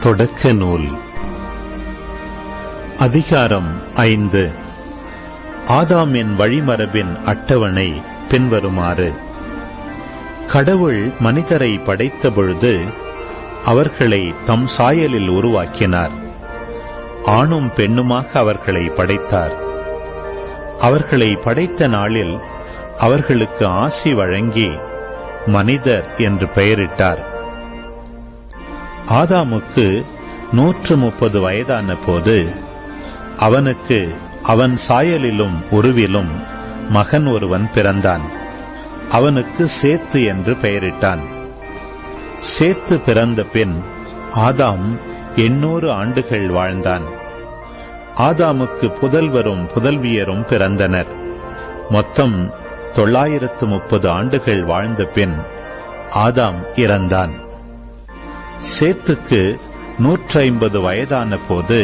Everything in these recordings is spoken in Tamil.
தொடக்க நூல் அதிகாரம் 5. ஆதாமின் வழிமரபின் அட்டவணை பின்வருமாறு. கடவுள் மனிதரை படைத்த பொழுது அவர்களை தம் சாயலில் உருவாக்கினார். ஆணும் பெண்ணுமாக அவர்களை படைத்தார். அவர்களை படைத்த நாளில் அவர்களுக்கு ஆசி வழங்கி மனிதர் என்று பெயரிட்டார். ஆதாமுக்கு 130 வயதான போது அவனுக்கு அவன் சாயலிலும் உருவிலும் மகன் ஒருவன் பிறந்தான். அவனுக்கு சேத்து என்று பெயரிட்டான். சேத்து பிறந்த பின் ஆதாம் 800 ஆண்டுகள் வாழ்ந்தான். ஆதாமுக்கு புதல்வரும் புதல்வியரும் பிறந்தனர். மொத்தம் 930 ஆண்டுகள் வாழ்ந்த பின் ஆதாம் இறந்தான். சேத்துக்கு 150 வயதான போது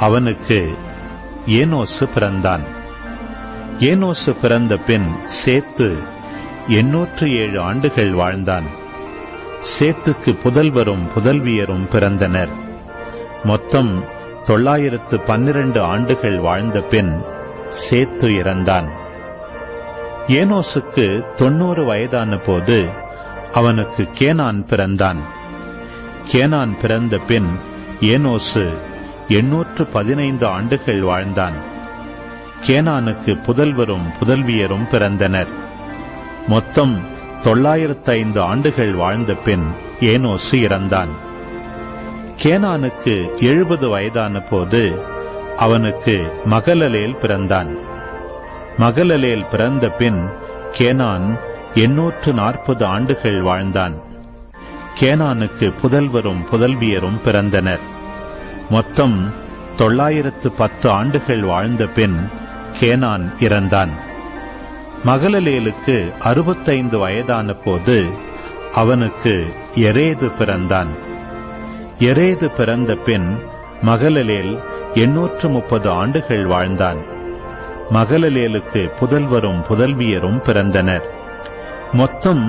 அவனுக்கு ஏனோசு பிறந்தான். ஏனோசு பிறந்த பின் சேத்து 807 ஆண்டுகள் வாழ்ந்தான். சேத்துக்கு புதல்வரும் புதல்வியரும் பிறந்தனர். மொத்தம் 912 ஆண்டுகள் வாழ்ந்த பின் சேத்து இறந்தான். ஏனோசுக்கு 90 வயதான போது அவனுக்கு கேனான் பிறந்தான். கேனான் பிறந்த பின் ஏனோசு 815 ஆண்டுகள் வாழ்ந்தான். கேனானுக்கு புதல்வரும் புதல்வியரும் பிறந்தனர். மொத்தம் 905 ஆண்டுகள் வாழ்ந்த பின் ஏனோசு இறந்தான். கேனானுக்கு 70 வயதான போது அவனுக்கு மகலலேல் பிறந்தான். மகலலேல் பிறந்த பின் கேனான் 840 ஆண்டுகள் வாழ்ந்தான். கேனானுக்கு புதல்வரும் புதல்வியரும் பிறந்தனர். மொத்தம் 910 ஆண்டுகள் வாழ்ந்த பின் கேனான் இறந்தான். மகலலேலுக்கு 65 வயதான போது அவனுக்கு எரேது பிறந்தான். எரேது பிறந்த பின் மகலலேல் 830 ஆண்டுகள் வாழ்ந்தான். மகலலேலுக்கு புதல்வரும் புதல்வியரும் பிறந்தனர். மொத்தம்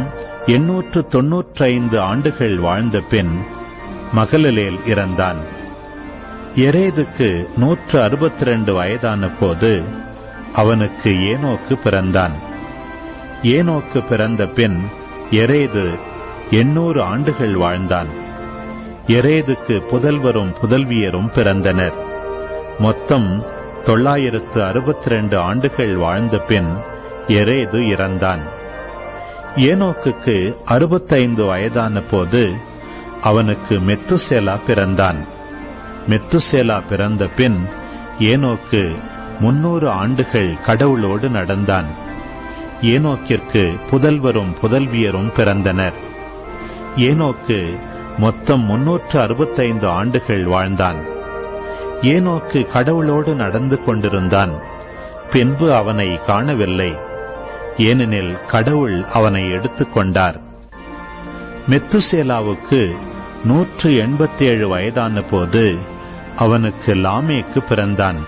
895 ஆண்டுகள் வாழ்ந்த பின் மகலலேல் இறந்தான். எரேதுக்கு 162 வயதான போது அவனுக்கு ஏனோக்கு பிறந்தான். ஏனோக்கு பிறந்த பின் எரேது 800 ஆண்டுகள் வாழ்ந்தான். எரேதுக்கு புதல்வரும் புதல்வியரும் பிறந்தனர். மொத்தம் 962 ஆண்டுகள் வாழ்ந்த பின் எரேது இறந்தான். ஏனோக்குக்கு 65 வயதான போது அவனுக்கு மெத்துசேலா பிறந்தான். மெத்துசேலா பிறந்த பின் ஏனோக்கு 300 ஆண்டுகள் கடவுளோடு நடந்தான். ஏனோக்கிற்கு புதல்வரும் புதல்வியரும் பிறந்தனர். ஏனோக்கு மொத்தம் 365 ஆண்டுகள் வாழ்ந்தான். ஏனோக்கு கடவுளோடு நடந்து கொண்டிருந்தான். பின்பு அவனை காணவில்லை, ஏனெனில் கடவுள் அவனை எடுத்துக் கொண்டார். மெத்துசேலாவுக்கு 187 வயதான போது அவனுக்கு லாமேக்கு பிறந்தான்.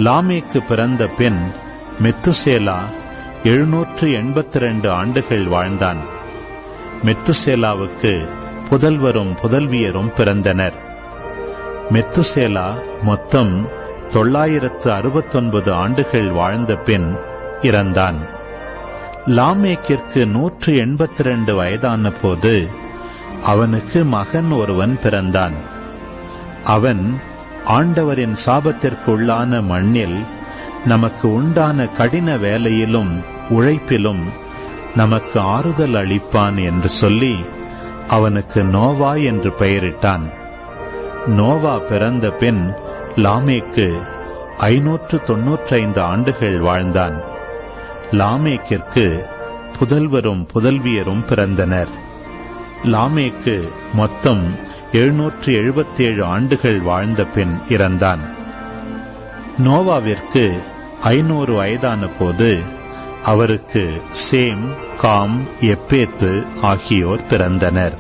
லாமேக்கு பிறந்த பின் மெத்துசேலா 782 ஆண்டுகள் வாழ்ந்தான். மெத்துசேலாவுக்கு புதல்வரும் புதல்வியரும் பிறந்தனர். மெத்துசேலா மொத்தம் 969 ஆண்டுகள் வாழ்ந்த பின் இறந்தான். லாமேக்கிற்கு 182 வயதான போது அவனுக்கு மகன் ஒருவன் பிறந்தான். அவன் ஆண்டவரின் சாபத்திற்குள்ளான மண்ணில் நமக்கு உண்டான கடின வேலையிலும் உழைப்பிலும் நமக்கு ஆறுதல் அளிப்பான் என்று சொல்லி அவனுக்கு நோவா என்று பெயரிட்டான். நோவா பிறந்த பின் லாமேக்கு 595 ஆண்டுகள் வாழ்ந்தான். லாமேக்கிற்கு புதல்வரும் புதல்வியரும் பிறந்தனர். லாமேக்கு மொத்தம் 777 ஆண்டுகள் வாழ்ந்த பின் இறந்தான். நோவாவிற்கு 500 வயதான போது அவருக்கு சேம், காம், எப்பேத்து ஆகியோர் பிறந்தனர்.